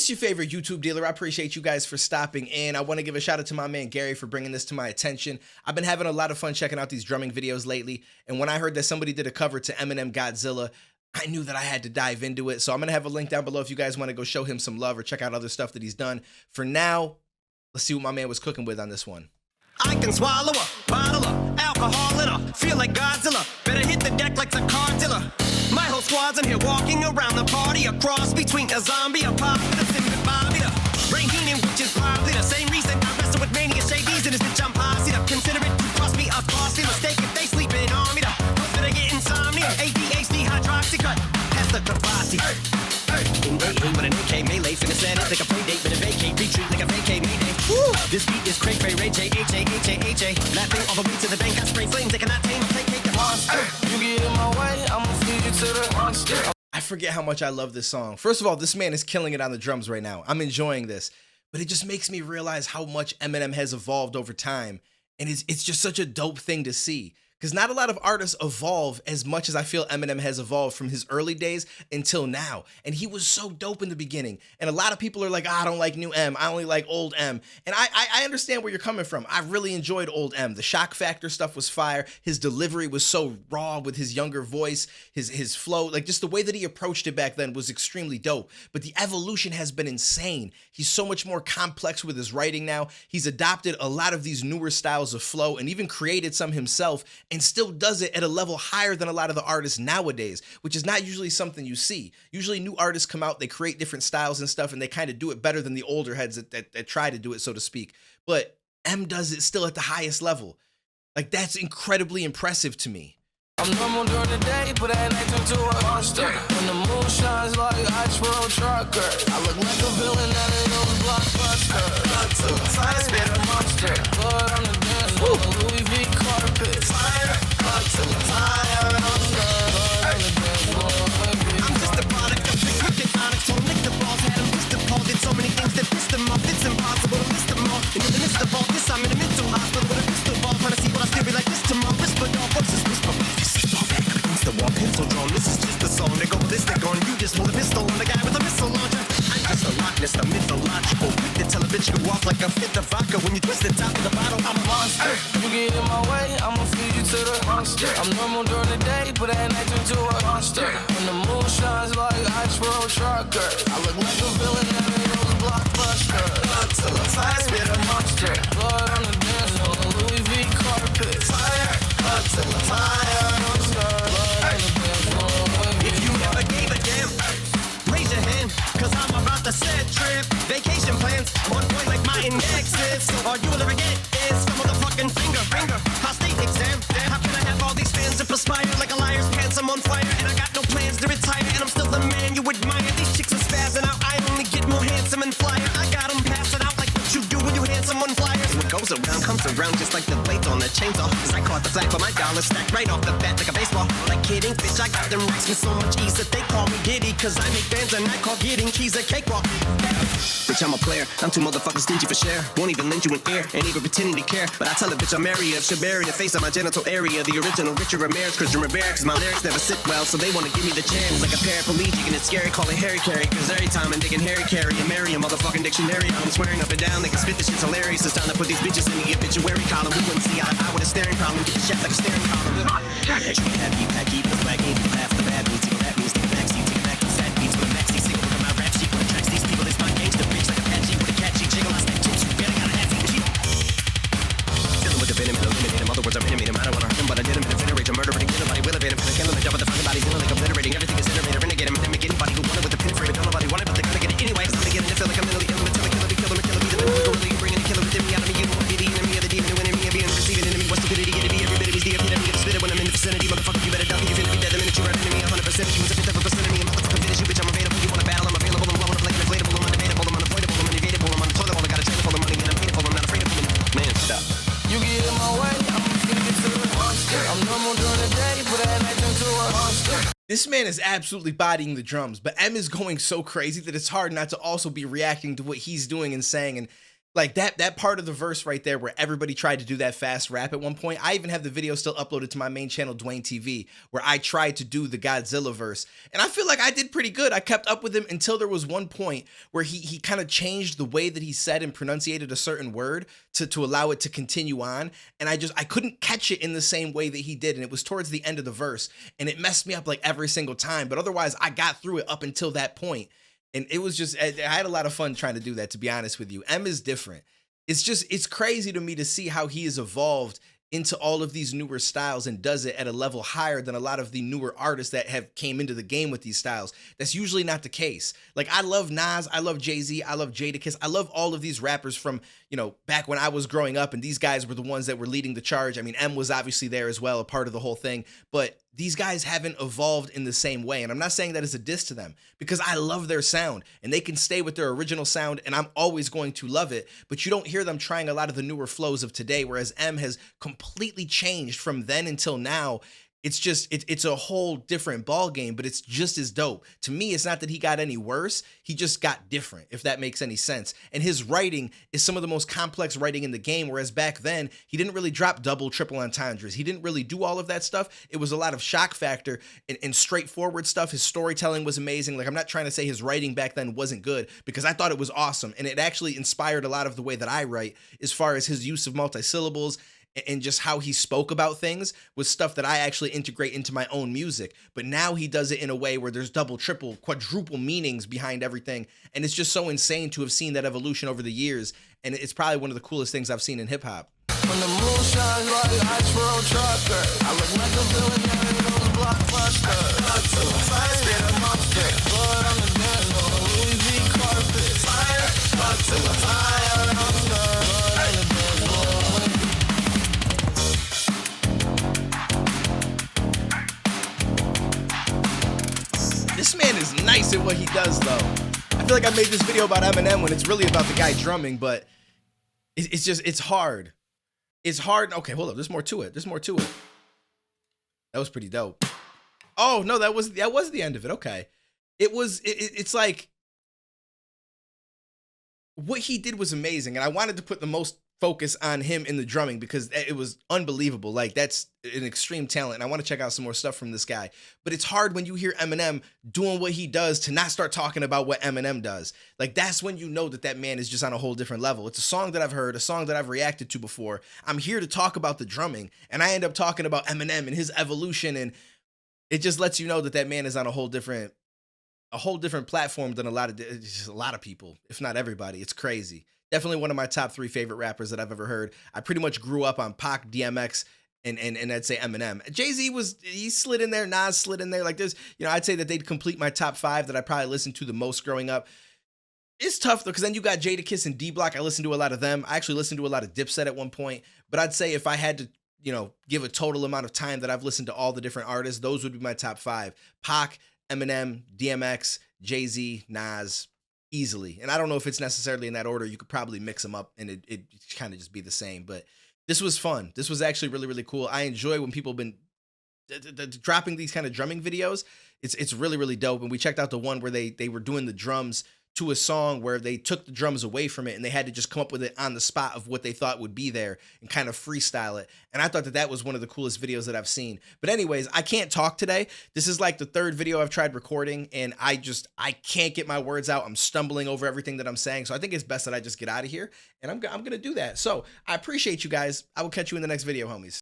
It's your favorite YouTube dealer. I appreciate you guys for stopping in. I want to give a shout out to my man Gary for bringing this to my attention. I've been having a lot of fun checking out these drumming videos lately, and when I heard that somebody did a cover to Eminem Godzilla, I knew that I had to dive into it. So I'm going to have a link down below if you guys want to go show him some love or check out other stuff that he's done. For now, let's see what my man was cooking with on this one. I can swallow a bottle of alcohol in her. Feel like Godzilla. Better hit the deck like the car dealer. My whole squad's in here walking around the party. A cross between a zombie, a pop, and a Simba Bobby. Rain which is probably the same reason I wrestle with mania shades in this bitch. I'm posse up. Consider it to cross me a costly mistake if they sleeping on me. Hope that I get insomnia. ADHD hydroxycut. Pass the capacity. In AA with an AK melee, finna set it like a play date, but a vacate, retreat like a vacate mayday. Woo! This beat is cray cray, Ray J, H-A, laughing all the way to the bank, I spray flames, they cannot tame, take the monster. You get in my way, I'ma feed you to the monster. I forget how much I love this song. First of all, this man is killing it on the drums right now. I'm enjoying this, but it just makes me realize how much Eminem has evolved over time, and it's just such a dope thing to see. Because not a lot of artists evolve as much as I feel Eminem has evolved from his early days until now. And he was so dope in the beginning. And a lot of people are like, I don't like new M. I only like old M. And I understand where you're coming from. I really enjoyed old M. The shock factor stuff was fire. His delivery was so raw with his younger voice, his flow. Like just the way that he approached it back then was extremely dope. But the evolution has been insane. He's so much more complex with his writing now. He's adopted a lot of these newer styles of flow and even created some himself, and still does it at a level higher than a lot of the artists nowadays, which is not usually something you see. Usually new artists come out, they create different styles and stuff, and they kind of do it better than the older heads that try to do it, so to speak. But M does it still at the highest level. Like, that's incredibly impressive to me. I'm normal during the day, but at night turn to a monster. When the moon shines like ice road trucker, I look like a villain out of those blockbusters. Blood to the fire, spit a monster. Blood on the dance floor, Louis V carpet. Fire, blood to the fire, blood on the dance floor, baby. I'm just a product of the crooked onyx. So lick the balls, had them pissed appalled. Did so many things that pissed them off. It's impossible to list them all. And in the midst of all this, I'm in a mental hospital with a crystal ball, trying to see what I still be like this tomorrow. Whisper dog, what's this whisper? The wall pencil drawn, this is just a song. They go ballistic on you, just pull a pistol on the guy with a missile launcher. I'm just a Loch Ness, the mythological. Quick to tell a bitch you go off like a fifth of vodka. When you twist the top of the bottle, I'm a monster. You get in my way, I'ma feed you to the monster. I'm normal during the day, but at night turn to a monster. When the moon shines like ice road trucker, I look like a villain out of those blockbusters. Blood to the fire, spit a monster. Blood on the dance floor, Louis V carpet. Fire, blood to the fire, monster. If you never gave a damn, raise your hand, cause I'm about to set trip. Vacation plans, on point like my indexes. All you will ever get is a motherfucking finger. Prostate exam, how can I have all these fans that perspire like a liar's pants? I'm on fire and I got no plans to retire, and I'm still the man you admire. These chicks are spazzing out, I only get more handsome and flyer. I got them passing out like what you do when you hand someone flyers. What goes around comes around just like the blades on the chainsaw. Cause I caught the flag for my dollar stacked right off the bat like a baseball. Like kidding, bitch, I got them racks with so much ease that they call me Diddy. Cause I make bands and I call getting keys a cakewalk. Bitch, I'm a player, I'm too motherfucking stingy for share. Won't even lend you an ear, ain't even pretending to care. But I tell a bitch I'm area, should bury the face of my genital area. The original Richard Ramirez, Christian Rivera. Cause my lyrics never sit well, so they wanna give me the chance. Like a paraplegic and it's scary, call it Harry Carry. Cause every time I'm digging Harry Carry, I marry a motherfucking dictionary. I'm swearing up and down, they can spit this shit's hilarious. It's time to put these bitches in the obituary column. We wouldn't see eye to eye with a staring problem. Get the shaft like a staring column. Extra happy, packy, but swag ain't half the bad means. That means take a backseat, take a back to sad beats with a maxi single. Look at my rap sheet, what attracts these people. It's my gangster bitch like a patchy with a catchy jiggle. I stack chips, you barely got a half eat. Dealing with the venom and eliminate him. Other words, I'm intimate him. I don't wanna hurt him, but I did him in a venerate. A murder, but kill nobody will evade him. Cause I kill him, the job of the fucking bodies in like obliterating. Everything is iterator, renegade him, and make anybody who wanted with the pin frame. Don't nobody want it, but they're gonna get it anyway. It's time to get it, feel like I'm mentally ill. Until I kill him, kill him, kill him. Be the middle, gorilla, you bringing the killer within me out of me. You don't wanna be the enemy of the demon, who enemy of being receiving enemy. What's stupidity gonna be? Every bit of me's the epitome. Get spit it when I'm in the vicinity. Motherfucker, you better duck. You finna be dead the minute you run into me. 100% you was a 50% of me. I'm motherfucking finish you, bitch. I'm available. You wanna battle? I'm available. I'm blowing up like an inflatable. I'm undebatable. I'm unavoidable. I'm unevadable. I'm on the toilet bowl. I got a trailer full of money and I'm painful. I'm not afraid of women. Man, stop. You get in my way, I'ma feed you to the monster. I'm normal during the day, but at night turn to a monster. This man is absolutely bodying the drums, but M is going so crazy that it's hard not to also be reacting to what he's doing and saying. And Like that part of the verse right there where everybody tried to do that fast rap at one point. I even have the video still uploaded to my main channel, Duane TV, where I tried to do the Godzilla verse. And I feel like I did pretty good. I kept up with him until there was one point where he kind of changed the way that he said and pronunciated a certain word to allow it to continue on. And I couldn't catch it in the same way that he did. And it was towards the end of the verse. And it messed me up like every single time. But otherwise, I got through it up until that point. And it was just, I had a lot of fun trying to do that, to be honest with you. M is different. It's crazy to me to see how he has evolved into all of these newer styles and does it at a level higher than a lot of the newer artists that have came into the game with these styles. That's usually not the case. Like, I love Nas, I love Jay-Z, I love Jadakiss, I love all of these rappers from, back when I was growing up, and these guys were the ones that were leading the charge. I mean, M was obviously there as well, a part of the whole thing, but these guys haven't evolved in the same way. And I'm not saying that as a diss to them, because I love their sound and they can stay with their original sound and I'm always going to love it. But you don't hear them trying a lot of the newer flows of today, whereas M has completely changed from then until now. It's just, it's a whole different ball game, but it's just as dope. To me, it's not that he got any worse. He just got different, if that makes any sense. And his writing is some of the most complex writing in the game, whereas back then, he didn't really drop double, triple entendres. He didn't really do all of that stuff. It was a lot of shock factor and straightforward stuff. His storytelling was amazing. Like, I'm not trying to say his writing back then wasn't good, because I thought it was awesome. And it actually inspired a lot of the way that I write, as far as his use of multisyllables and just how he spoke about things was stuff that I actually integrate into my own music. But now he does it in a way where there's double, triple, quadruple meanings behind everything. And it's just so insane to have seen that evolution over the years. And it's probably one of the coolest things I've seen in hip hop. When the moon shines like ice road trucker, I look like a villain out of those blockbusters. Fire, spit a monster, blood on the dance floor, Louis V carpet. Fire, Godzilla, fire, monster, blood on the dance floor. This man is nice at what he does, though. I feel like I made this video about Eminem when it's really about the guy drumming, but it's hard. It's hard. Okay, hold up. There's more to it. That was pretty dope. Oh, no, that was the end of it. Okay. It's like, what he did was amazing, and I wanted to put the most focus on him in the drumming because it was unbelievable. Like, that's an extreme talent, and I want to check out some more stuff from this guy. But it's hard when you hear Eminem doing what he does to not start talking about what Eminem does. Like, that's when you know that that man is just on a whole different level. It's a song that I've heard, a song that I've reacted to before. I'm here to talk about the drumming, and I end up talking about Eminem and his evolution, and it just lets you know that that man is on a whole different platform than a lot of people, if not everybody. It's crazy. Definitely one of my top 3 favorite rappers that I've ever heard. I pretty much grew up on Pac, DMX, and I'd say Eminem. Jay-Z he slid in there, Nas slid in there. Like, there's, I'd say that they'd complete my top 5 that I probably listened to the most growing up. It's tough though, because then you got Jadakiss and D-Block. I listened to a lot of them. I actually listened to a lot of Dipset at one point. But I'd say if I had to, give a total amount of time that I've listened to all the different artists, those would be my top 5. Pac, Eminem, DMX, Jay-Z, Nas, easily. And I don't know if it's necessarily in that order. You could probably mix them up and it kind of just be the same. But this was fun. This was actually really, really cool. I enjoy when people have been dropping these kind of drumming videos. It's really, really dope. And we checked out the one where they were doing the drums to a song where they took the drums away from it and they had to just come up with it on the spot of what they thought would be there and kind of freestyle it. And I thought that was one of the coolest videos that I've seen. But anyways, I can't talk today. This is like the 3rd video I've tried recording and I can't get my words out. I'm stumbling over everything that I'm saying. So I think it's best that I just get out of here and I'm going to do that. So I appreciate you guys. I will catch you in the next video, homies.